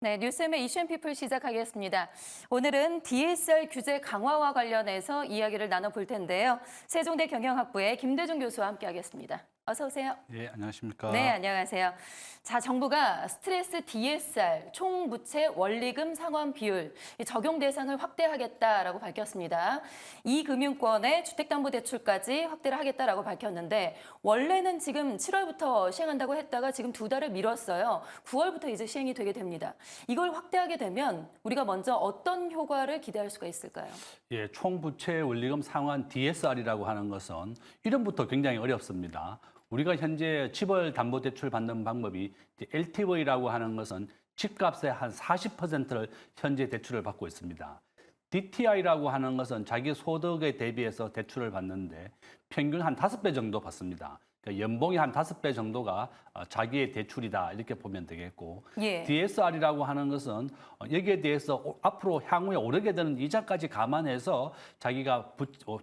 네, 뉴스의 이슈앤피플 시작하겠습니다. 오늘은 DSR 규제 강화와 관련해서 이야기를 나눠볼 텐데요. 세종대 경영학부의 김대중 교수와 함께하겠습니다. 어서 오세요. 예, 안녕하십니까. 네, 안녕하세요. 자, 정부가 스트레스 DSR, 총부채 원리금 상환 비율 적용 대상을 확대하겠다라고 밝혔습니다. 이 금융권의 주택담보대출까지 확대를 하겠다라고 밝혔는데 원래는 지금 7월부터 시행한다고 했다가 지금 2달을 미뤘어요. 9월부터 이제 시행이 되게 됩니다. 이걸 확대하게 되면 우리가 먼저 어떤 효과를 기대할 수가 있을까요? 예, 총부채 원리금 상환 DSR이라고 하는 것은 이름부터 굉장히 어렵습니다. 우리가 현재 집을 담보대출 받는 방법이 LTV라고 하는 것은 집값의 한 40%를 현재 대출을 받고 있습니다. DTI라고 하는 것은 자기 소득에 대비해서 대출을 받는데 평균 한 5배 정도 받습니다. 그러니까 연봉이 한 5배 정도가 자기의 대출이다 이렇게 보면 되겠고 예. DSR이라고 하는 것은 여기에 대해서 앞으로 향후에 오르게 되는 이자까지 감안해서 자기가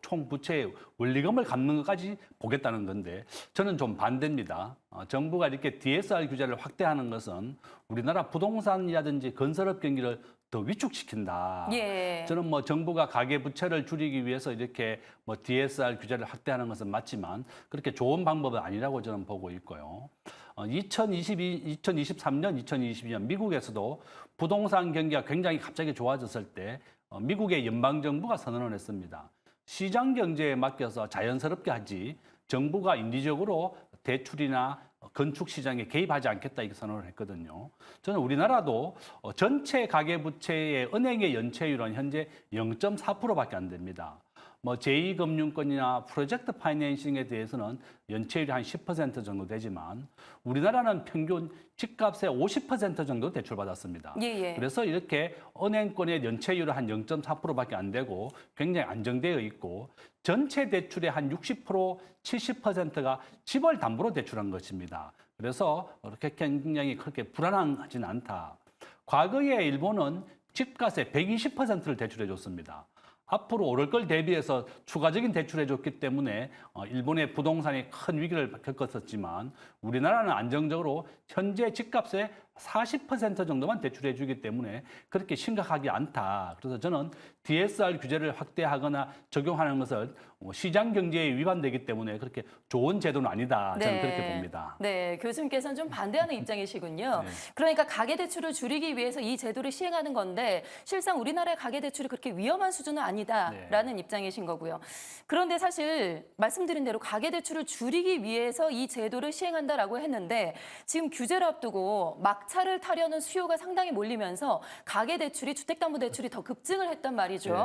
총 부채 원리금을 갚는 것까지 보겠다는 건데 저는 좀 반대입니다. 정부가 이렇게 DSR 규제를 확대하는 것은 우리나라 부동산이라든지 건설업 경기를 더 위축시킨다. 예. 저는 정부가 가계 부채를 줄이기 위해서 이렇게 DSR 규제를 확대하는 것은 맞지만 그렇게 좋은 방법은 아니라고 저는 보고 있고요. 2023년, 2022년 미국에서도 부동산 경기가 굉장히 갑자기 좋아졌을 때 미국의 연방정부가 선언을 했습니다. 시장 경제에 맡겨서 자연스럽게 하지 정부가 인위적으로 대출이나 건축 시장에 개입하지 않겠다 이렇게 선언을 했거든요. 저는 우리나라도 전체 가계부채의 은행의 연체율은 현재 0.4%밖에 안 됩니다. 제2금융권이나 프로젝트 파이낸싱에 대해서는 연체율이 한 10% 정도 되지만 우리나라는 평균 집값의 50% 정도 대출받았습니다. 예. 그래서 이렇게 은행권의 연체율은 한 0.4%밖에 안 되고 굉장히 안정되어 있고 전체 대출의 한 60%, 70%가 집을 담보로 대출한 것입니다. 그래서 그렇게 굉장히 그렇게 불안하진 않다. 과거에 일본은 집값의 120%를 대출해 줬습니다. 앞으로 오를 걸 대비해서 추가적인 대출해 줬기 때문에 일본의 부동산이 큰 위기를 겪었었지만 우리나라는 안정적으로 현재 집값의 40% 정도만 대출해 주기 때문에 그렇게 심각하지 않다. 그래서 저는 DSR 규제를 확대하거나 적용하는 것은 시장 경제에 위반되기 때문에 그렇게 좋은 제도는 아니다. 저는 그렇게 봅니다. 네, 교수님께서는 좀 반대하는 입장이시군요. 네. 그러니까 가계대출을 줄이기 위해서 이 제도를 시행하는 건데 실상 우리나라의 가계대출이 그렇게 위험한 수준은 아니다라는 입장이신 거고요. 그런데 사실 말씀드린 대로 가계대출을 줄이기 위해서 이 제도를 시행한다라고 했는데 지금 규제를 앞두고 막차를 타려는 수요가 상당히 몰리면서 가계대출이 주택담보대출이 더 급증을 했단 말이죠. 네.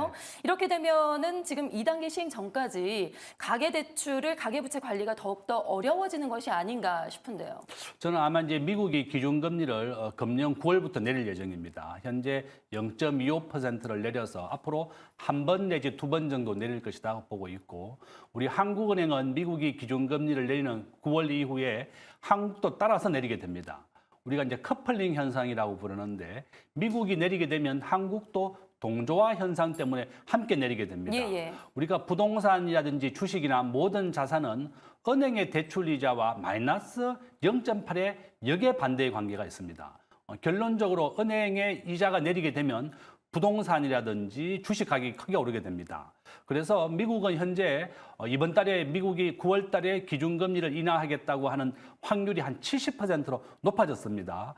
이렇게 되면은 지금 2단계 시행 전까지 가계대출을 가계부채 관리가 더욱더 어려워지는 것이 아닌가 싶은데요. 저는 아마 이제 미국이 기준금리를 금년 9월부터 내릴 예정입니다. 현재 0.25%를 내려서 앞으로 한 번 내지 2번 정도 내릴 것이다 보고 있고 우리 한국은행은 미국이 기준금리를 내리는 9월 이후에 한국도 따라서 내리게 됩니다. 우리가 이제 커플링 현상이라고 부르는데 미국이 내리게 되면 한국도 동조화 현상 때문에 함께 내리게 됩니다. 예. 우리가 부동산이라든지 주식이나 모든 자산은 은행의 대출이자와 마이너스 0.8의 역의 반대의 관계가 있습니다. 결론적으로 은행의 이자가 내리게 되면 부동산이라든지 주식 가격이 크게 오르게 됩니다. 그래서 미국은 현재 이번 달에 미국이 9월 달에 기준금리를 인하하겠다고 하는 확률이 한 70%로 높아졌습니다.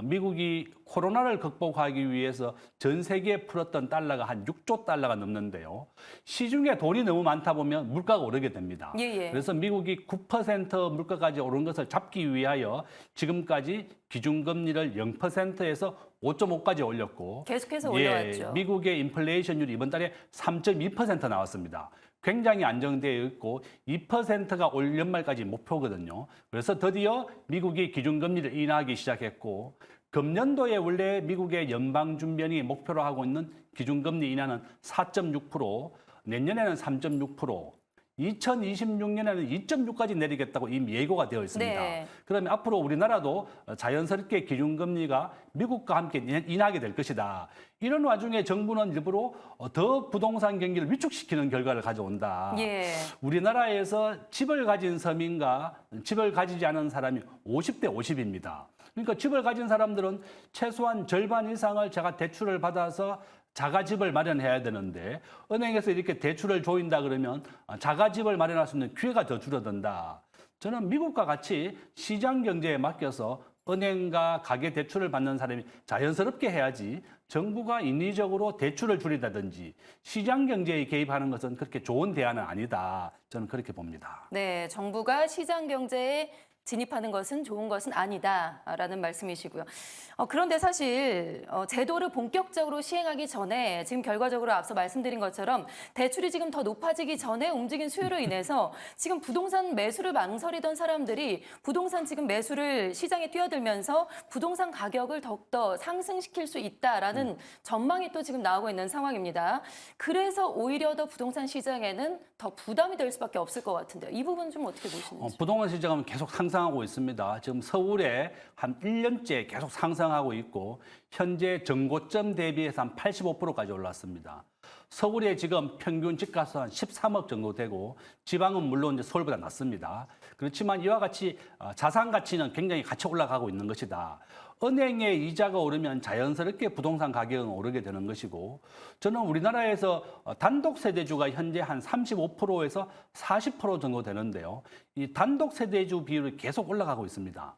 미국이 코로나를 극복하기 위해서 전 세계에 풀었던 달러가 한 6조 달러가 넘는데요. 시중에 돈이 너무 많다 보면 물가가 오르게 됩니다. 예. 그래서 미국이 9% 물가까지 오른 것을 잡기 위하여 지금까지 기준금리를 0%에서 5.5까지 올렸고 계속해서 올려왔죠. 미국의 인플레이션율이 이번 달에 3.2% 나왔습니다. 굉장히 안정되어 있고 2%가 올 연말까지 목표거든요. 그래서 드디어 미국이 기준금리를 인하하기 시작했고 금년도에 원래 미국의 연방준비원이 목표로 하고 있는 기준금리 인하는 4.6%, 내년에는 3.6%, 2026년에는 2.6까지 내리겠다고 이미 예고가 되어 있습니다. 네. 그러면 앞으로 우리나라도 자연스럽게 기준금리가 미국과 함께 인하게 될 것이다. 이런 와중에 정부는 일부러 더 부동산 경기를 위축시키는 결과를 가져온다. 예. 우리나라에서 집을 가진 서민과 집을 가지지 않은 사람이 50대 50입니다. 그러니까 집을 가진 사람들은 최소한 절반 이상을 제가 대출을 받아서 자가집을 마련해야 되는데 은행에서 이렇게 대출을 조인다 그러면 자가집을 마련할 수 있는 기회가 더 줄어든다. 저는 미국과 같이 시장 경제에 맡겨서 은행과 가계 대출을 받는 사람이 자연스럽게 해야지 정부가 인위적으로 대출을 줄이다든지 시장 경제에 개입하는 것은 그렇게 좋은 대안은 아니다. 저는 그렇게 봅니다. 네, 정부가 시장 경제에 진입하는 것은 좋은 것은 아니다라는 말씀이시고요. 그런데 사실 제도를 본격적으로 시행하기 전에 지금 결과적으로 앞서 말씀드린 것처럼 대출이 지금 더 높아지기 전에 움직인 수요로 인해서 지금 부동산 매수를 망설이던 사람들이 부동산 지금 매수를 시장에 뛰어들면서 부동산 가격을 더욱더 상승시킬 수 있다라는 전망이 또 지금 나오고 있는 상황입니다. 그래서 오히려 더 부동산 시장에는 더 부담이 될 수밖에 없을 것 같은데요. 이 부분 좀 어떻게 보시는지. 부동산 시장은 계속 상승하고 있습니다. 지금 서울에 한 1년째 계속 상승하고 있고 현재 정고점 대비해서 한 85%까지 올랐습니다. 서울에 지금 평균 집값은 한 13억 정도 되고 지방은 물론 이제 서울보다 낮습니다. 그렇지만 이와 같이 자산 가치는 굉장히 같이 올라가고 있는 것이다. 은행의 이자가 오르면 자연스럽게 부동산 가격은 오르게 되는 것이고 저는 우리나라에서 단독 세대주가 현재 한 35%에서 40% 정도 되는데요. 이 단독 세대주 비율이 계속 올라가고 있습니다.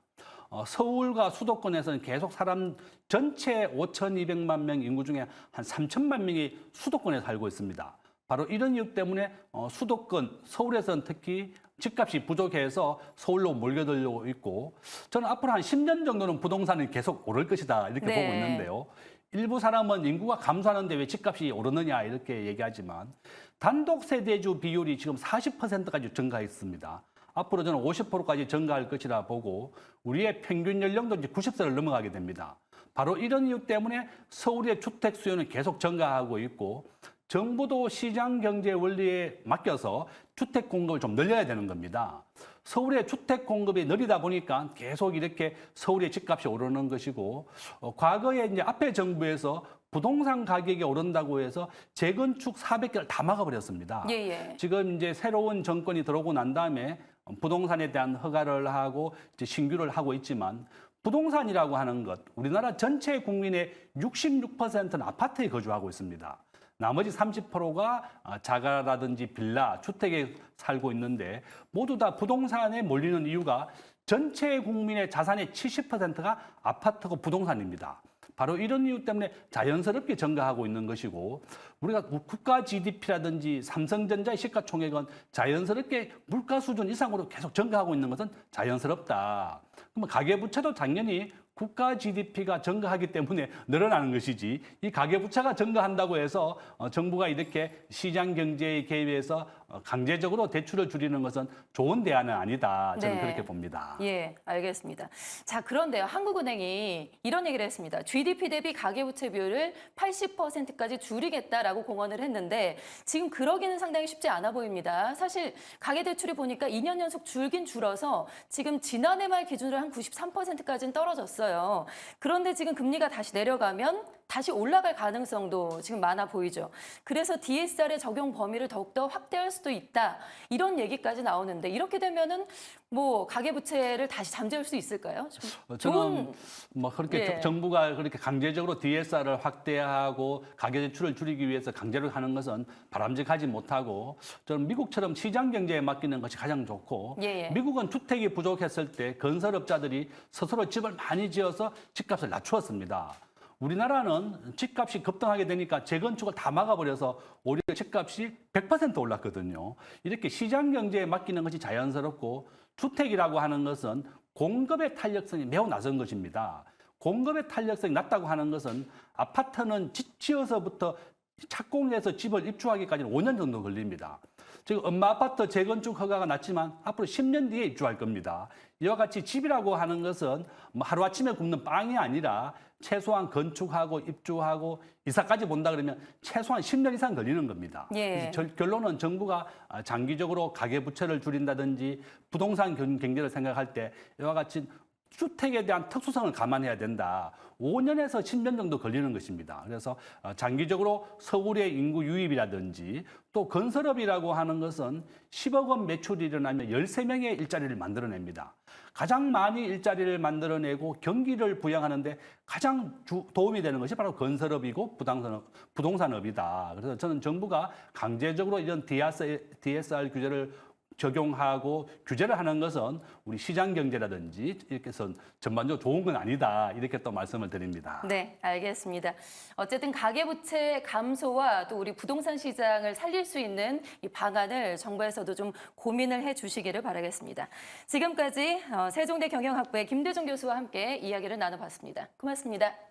서울과 수도권에서는 계속 사람 전체 5,200만 명 인구 중에 한 3천만 명이 수도권에 살고 있습니다. 바로 이런 이유 때문에 수도권, 서울에서는 특히 집값이 부족해서 서울로 몰려들고 있고 저는 앞으로 한 10년 정도는 부동산이 계속 오를 것이다 이렇게 네. 보고 있는데요. 일부 사람은 인구가 감소하는데 왜 집값이 오르느냐 이렇게 얘기하지만 단독 세대주 비율이 지금 40%까지 증가했습니다. 앞으로 저는 50%까지 증가할 것이라 보고 우리의 평균 연령도 이제 90세를 넘어가게 됩니다. 바로 이런 이유 때문에 서울의 주택 수요는 계속 증가하고 있고 정부도 시장 경제 원리에 맡겨서 주택 공급을 좀 늘려야 되는 겁니다. 서울의 주택 공급이 느리다 보니까 계속 이렇게 서울의 집값이 오르는 것이고 과거에 이제 앞에 정부에서 부동산 가격이 오른다고 해서 재건축 400개를 다 막아버렸습니다. 예. 지금 이제 새로운 정권이 들어오고 난 다음에 부동산에 대한 허가를 하고 이제 신규를 하고 있지만 부동산이라고 하는 것, 우리나라 전체 국민의 66%는 아파트에 거주하고 있습니다. 나머지 30%가 자가라든지 빌라, 주택에 살고 있는데 모두 다 부동산에 몰리는 이유가 전체 국민의 자산의 70%가 아파트고 부동산입니다. 바로 이런 이유 때문에 자연스럽게 증가하고 있는 것이고 우리가 국가 GDP라든지 삼성전자의 시가총액은 자연스럽게 물가 수준 이상으로 계속 증가하고 있는 것은 자연스럽다. 그러면 가계부채도 당연히 국가 GDP가 증가하기 때문에 늘어나는 것이지 이 가계부채가 증가한다고 해서 정부가 이렇게 시장 경제에 개입해서 강제적으로 대출을 줄이는 것은 좋은 대안은 아니다. 저는 네. 그렇게 봅니다. 예, 알겠습니다. 자, 그런데요. 한국은행이 이런 얘기를 했습니다. GDP 대비 가계부채 비율을 80%까지 줄이겠다라고 공언을 했는데 지금 그러기는 상당히 쉽지 않아 보입니다. 사실 가계대출이 보니까 2년 연속 줄긴 줄어서 지금 지난해 말 기준으로 한 93%까지는 떨어졌어요. 그런데 지금 금리가 다시 내려가면 다시 올라갈 가능성도 지금 많아 보이죠. 그래서 DSR의 적용 범위를 더욱더 확대할 수도 있다. 이런 얘기까지 나오는데 이렇게 되면은 뭐 가계부채를 다시 잠재울 수 있을까요? 저는 뭐 그렇게 예. 정부가 그렇게 강제적으로 DSR을 확대하고 가계대출을 줄이기 위해서 강제로 하는 것은 바람직하지 못하고 저는 미국처럼 시장 경제에 맡기는 것이 가장 좋고 예. 미국은 주택이 부족했을 때 건설업자들이 스스로 집을 많이 지어서 집값을 낮추었습니다. 우리나라는 집값이 급등하게 되니까 재건축을 다 막아버려서 오히려 집값이 100% 올랐거든요. 이렇게 시장 경제에 맡기는 것이 자연스럽고 주택이라고 하는 것은 공급의 탄력성이 매우 낮은 것입니다. 공급의 탄력성이 낮다고 하는 것은 아파트는 지어서부터 착공해서 집을 입주하기까지는 5년 정도 걸립니다. 지금 엄마 아파트 재건축 허가가 났지만 앞으로 10년 뒤에 입주할 겁니다. 이와 같이 집이라고 하는 것은 뭐 하루아침에 굽는 빵이 아니라 최소한 건축하고 입주하고 이사까지 본다 그러면 최소한 10년 이상 걸리는 겁니다. 예. 결론은 정부가 장기적으로 가계부채를 줄인다든지 부동산 경제를 생각할 때 이와 같이 주택에 대한 특수성을 감안해야 된다. 5년에서 10년 정도 걸리는 것입니다. 그래서 장기적으로 서울의 인구 유입이라든지 또 건설업이라고 하는 것은 10억 원 매출이 일어나면 13명의 일자리를 만들어냅니다. 가장 많이 일자리를 만들어내고 경기를 부양하는데 가장 도움이 되는 것이 바로 건설업이고 부동산업이다. 그래서 저는 정부가 강제적으로 이런 DSR 규제를 적용하고 규제를 하는 것은 우리 시장 경제라든지 이렇게 해서 전반적으로 좋은 건 아니다. 이렇게 또 말씀을 드립니다. 네, 알겠습니다. 어쨌든 가계부채 감소와 또 우리 부동산 시장을 살릴 수 있는 이 방안을 정부에서도 좀 고민을 해 주시기를 바라겠습니다. 지금까지 세종대 경영학부의 김대중 교수와 함께 이야기를 나눠봤습니다. 고맙습니다.